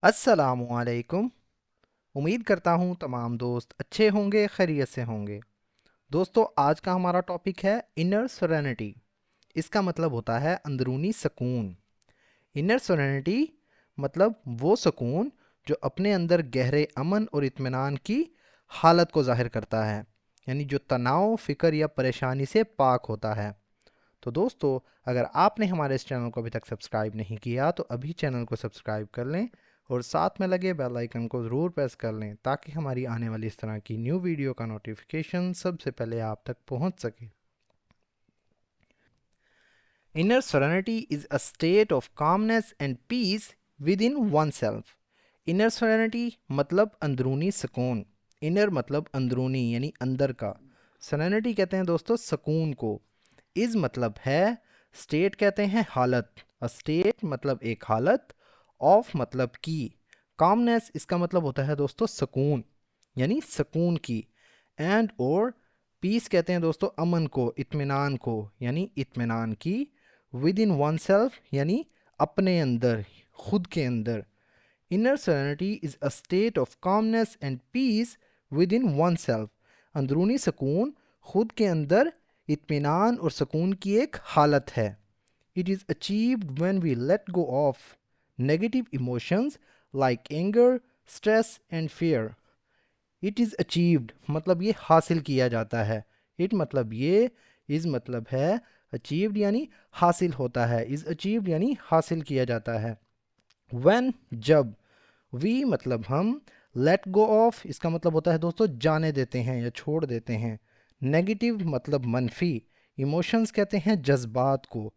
السلام علیکم۔ امید کرتا ہوں تمام دوست اچھے ہوں گے، خیریت سے ہوں گے۔ دوستو، آج کا ہمارا ٹاپک ہے انر سرینٹی۔ اس کا مطلب ہوتا ہے اندرونی سکون۔ انر سرینٹی مطلب وہ سکون جو اپنے اندر گہرے امن اور اطمینان کی حالت کو ظاہر کرتا ہے، یعنی جو تناؤ، فکر یا پریشانی سے پاک ہوتا ہے۔ تو دوستو، اگر آپ نے ہمارے اس چینل کو ابھی تک سبسکرائب نہیں کیا تو ابھی چینل کو سبسکرائب کر لیں اور ساتھ میں لگے بیل آئیکن کو ضرور پریس کر لیں تاکہ ہماری آنے والی اس طرح کی نیو ویڈیو کا نوٹیفیکیشن سب سے پہلے آپ تک پہنچ سکے۔ Inner serenity is a state of calmness and peace with in one self. Inner serenity مطلب اندرونی سکون۔ انر مطلب اندرونی یعنی اندر کا، سیرینٹی کہتے ہیں دوستو سکون کو۔ از مطلب ہے، اسٹیٹ کہتے ہیں حالت، اسٹیٹ مطلب ایک حالت، آف مطلب کی، کامنس اس کا مطلب ہوتا ہے دوستو سکون یعنی سکون کی، اینڈ اور پیس کہتے ہیں دوستو امن کو، اطمینان کو یعنی اطمینان کی، ود ان ون سیلف یعنی اپنے اندر، خود کے اندر۔ Inner serenity is a state of calmness and peace with in one سیلف۔ اندرونی سکون خود کے اندر اطمینان اور سکون کی ایک حالت ہے۔ It is achieved when we let go of negative emotions like anger, stress and fear. It is achieved مطلب یہ حاصل کیا جاتا ہے۔ It مطلب یہ، is مطلب ہے، achieved یعنی حاصل ہوتا ہے، is achieved یعنی حاصل کیا جاتا ہے۔ When جب، we مطلب ہم، let go of اس کا مطلب ہوتا ہے دوستو جانے دیتے ہیں یا چھوڑ دیتے ہیں۔ Negative مطلب منفی، emotions کہتے ہیں جذبات کو،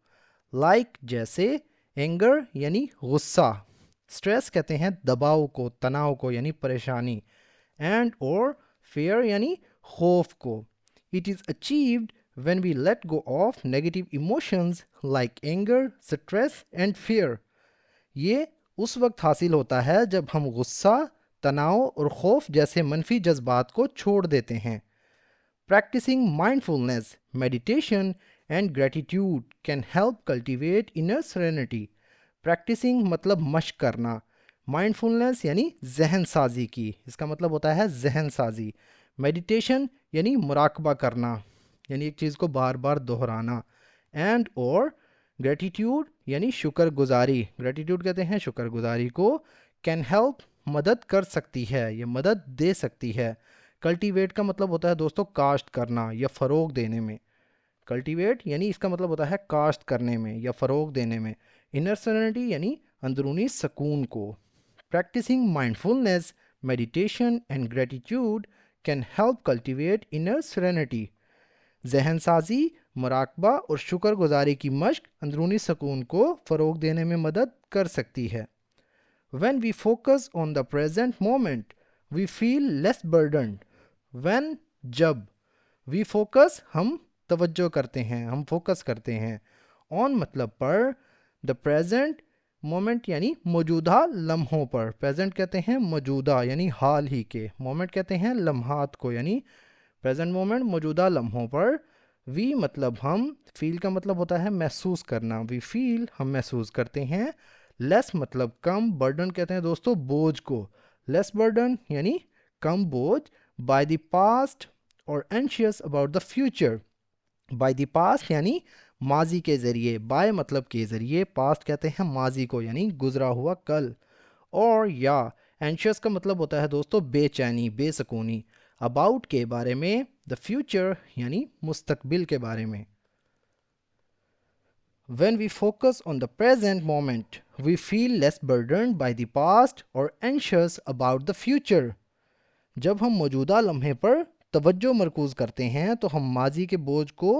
لائک جیسے، اینگر یعنی غصہ، اسٹریس کہتے ہیں دباؤ کو، تناؤ کو یعنی پریشانی، اینڈ اور فیئر یعنی خوف کو۔ It is achieved when we let go of negative emotions like anger, stress and fear. یہ اس وقت حاصل ہوتا ہے جب ہم غصہ، تناؤ اور خوف جیسے منفی جذبات کو چھوڑ دیتے ہیں۔ Practicing mindfulness, meditation and gratitude can help cultivate inner serenity. Practicing مطلب مشق کرنا، mindfulness یعنی ذہن سازی کی، اس کا مطلب ہوتا ہے ذہن سازی۔ meditation یعنی مراقبہ کرنا، یعنی ایک چیز کو بار بار دہرانا، and اور gratitude یعنی شکر گزاری، gratitude کہتے ہیں شکر گزاری کو، can help مدد کر سکتی ہے، یہ مدد دے سکتی ہے۔ کلٹیویٹ کا مطلب ہوتا ہے دوستو کاشت کرنا یا فروغ دینے میں۔ کلٹیویٹ یعنی اس کا مطلب ہوتا ہے کاشت کرنے میں یا فروغ دینے میں۔ انر سیرینٹی یعنی اندرونی سکون کو۔ Practicing mindfulness, meditation and gratitude can help cultivate inner serenity. ذہن سازی، مراقبہ اور شکر گزاری کی مشق اندرونی سکون کو فروغ دینے میں مدد کر سکتی ہے۔ When we focus on the present moment, we feel less burdened. When جب، we focus ہم توجہ کرتے ہیں، ہم فوکس کرتے ہیں، on مطلب پر، the present moment یعنی موجودہ لمحوں پر، present کہتے ہیں موجودہ یعنی حال ہی کے، moment کہتے ہیں لمحات کو یعنی present moment موجودہ لمحوں پر۔ we مطلب ہم، feel کا مطلب ہوتا ہے محسوس کرنا، we feel ہم محسوس کرتے ہیں۔ لیس مطلب کم، برڈن کہتے ہیں دوستو بوجھ کو، لیس برڈن یعنی کم بوجھ۔ بائی دی پاسٹ اور anxious about the future. By the past یعنی ماضی کے ذریعے، بائی مطلب کے ذریعے، پاسٹ کہتے ہیں ماضی کو یعنی گزرا ہوا کل، اور یا اینشیس کا مطلب ہوتا ہے دوستو بے چینی، بے سکونی، اباؤٹ کے بارے میں، دا فیوچر یعنی مستقبل کے بارے میں۔ When we focus on the present moment, we feel less burdened by the past or anxious about the future. جب ہم موجودہ لمحے پر توجہ مرکوز کرتے ہیں تو ہم ماضی کے بوجھ کو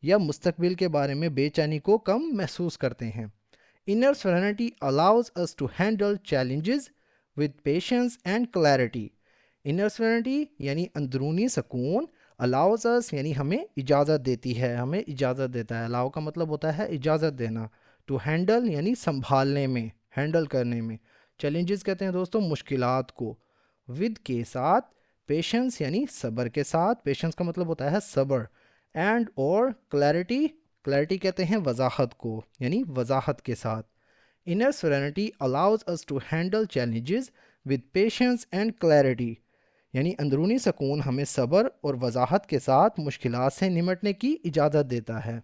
یا مستقبل کے بارے میں بے چینی کو کم محسوس کرتے ہیں۔ Inner serenity allows us to handle challenges with patience and clarity. Inner serenity یعنی اندرونی سکون، allows us یعنی ہمیں اجازت دیتی ہے، ہمیں اجازت دیتا ہے، allow کا مطلب ہوتا ہے اجازت دینا، to handle یعنی سنبھالنے میں، ہینڈل کرنے میں، challenges کہتے ہیں دوستو مشکلات کو، with کے ساتھ، patience یعنی صبر کے ساتھ، patience کا مطلب ہوتا ہے صبر، and اور clarity کہتے ہیں وضاحت کو یعنی وضاحت کے ساتھ۔ Inner serenity allows us to handle challenges with patience and clarity. یعنی اندرونی سکون ہمیں صبر اور وضاحت کے ساتھ مشکلات سے نمٹنے کی اجازت دیتا ہے.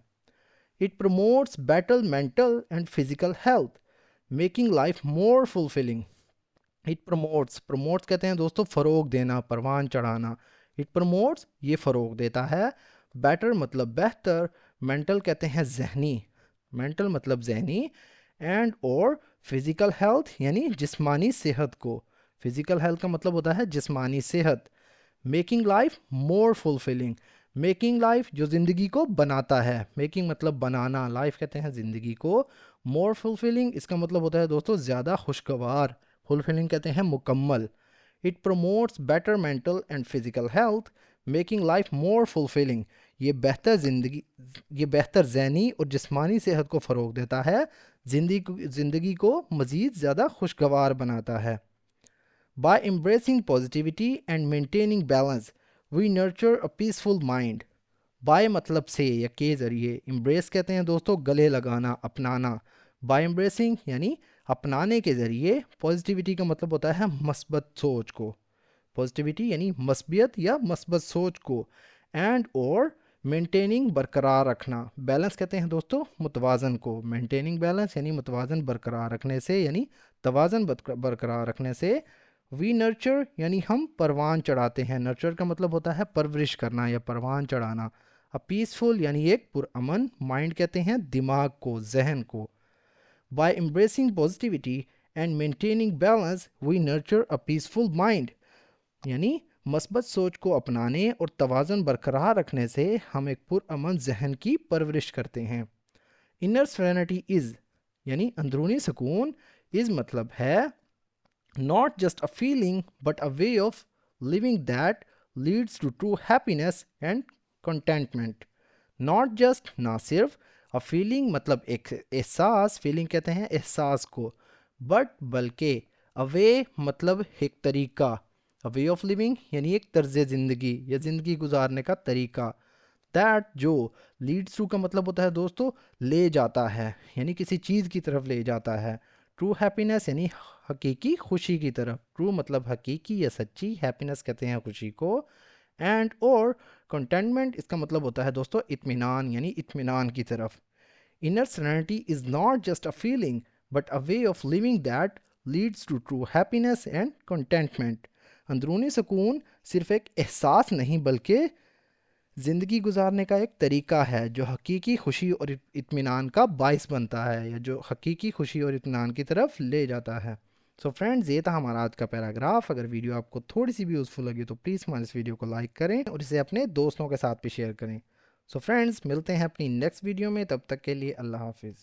It promotes better mental and physical health, making life more fulfilling. It promotes کہتے ہیں دوستو فروغ دینا، پروان چڑھانا. It promotes یہ فروغ دیتا ہے. Better مطلب بہتر، mental کہتے ہیں ذہنی، mental مطلب ذہنی، and اور physical health یعنی جسمانی صحت کو. physical health کا مطلب ہوتا ہے جسمانی صحت. Making life more fulfilling. Making life جو زندگی کو بناتا ہے، میکنگ مطلب بنانا، لائف کہتے ہیں زندگی کو. مور فلفلنگ اس کا مطلب ہوتا ہے دوستو زیادہ خوشگوار، فلفلنگ کہتے ہیں مکمل. It promotes better mental and physical health, making life more fulfilling. یہ بہتر ذہنی اور جسمانی صحت کو فروغ دیتا ہے، زندگی کو مزید زیادہ خوشگوار بناتا ہے. By embracing positivity and maintaining balance we nurture a peaceful mind. By مطلب سے یا کے ذریعے، امبریس کہتے ہیں دوستو گلے لگانا، اپنانا. بائی embracing یعنی اپنانے کے ذریعے. پازیٹیوٹی کا مطلب ہوتا ہے مثبت سوچ کو، پازیٹیوٹی یعنی مثبت یا مثبت سوچ کو. اینڈ اور مینٹیننگ برقرار رکھنا. بیلنس کہتے ہیں دوستو متوازن کو. مینٹیننگ بیلنس یعنی متوازن برقرار رکھنے سے، یعنی توازن برقرار رکھنے سے. وی نرچر یعنی ہم پروان چڑھاتے ہیں. نرچر کا مطلب ہوتا ہے پرورش کرنا یا پروان چڑھانا. پیسفل یعنی ایک پرامن. مائنڈ کہتے ہیں دماغ کو، ذہن کو. By embracing positivity and maintaining balance we nurture a peaceful mind. یعنی مثبت سوچ کو اپنانے اور توازن برقرار رکھنے سے ہم ایک پرامن ذہن کی پرورش کرتے ہیں. Inner serenity is یعنی اندرونی سکون، is مطلب ہے not just a feeling but a way of living that leads to true happiness and contentment. Not just نہ صرف a feeling مطلب ایک احساس، feeling کہتے ہیں احساس کو، but بلکہ a way مطلب ایک طریقہ، a way of living یعنی ایک طرز زندگی یا زندگی گزارنے کا طریقہ. that جو leads to کا مطلب ہوتا ہے دوستو لے جاتا ہے، یعنی کسی چیز کی طرف لے جاتا ہے. ٹرو ہیپینس یعنی حقیقی خوشی کی طرف. ٹرو مطلب حقیقی یا سچی، ہیپینس کہتے ہیں خوشی کو. اینڈ اور کنٹینٹمنٹ اس کا مطلب ہوتا ہے دوستو اطمینان، یعنی اطمینان کی طرف. Inner serenity is not just a feeling but a way of living that leads to true happiness and contentment. اندرونی سکون صرف ایک احساس نہیں بلکہ زندگی گزارنے کا ایک طریقہ ہے جو حقیقی خوشی اور اطمینان کا باعث بنتا ہے، یا جو حقیقی خوشی اور اطمینان کی طرف لے جاتا ہے. سو فرینڈز یہ تھا ہمارا آج کا پیراگراف. اگر ویڈیو آپ کو تھوڑی سی بھی یوزفل لگی تو پلیز ہمارے اس ویڈیو کو لائک کریں اور اسے اپنے دوستوں کے ساتھ بھی شیئر کریں. سو فرینڈز ملتے ہیں اپنی نیکسٹ ویڈیو میں، تب تک کے لیے اللہ حافظ.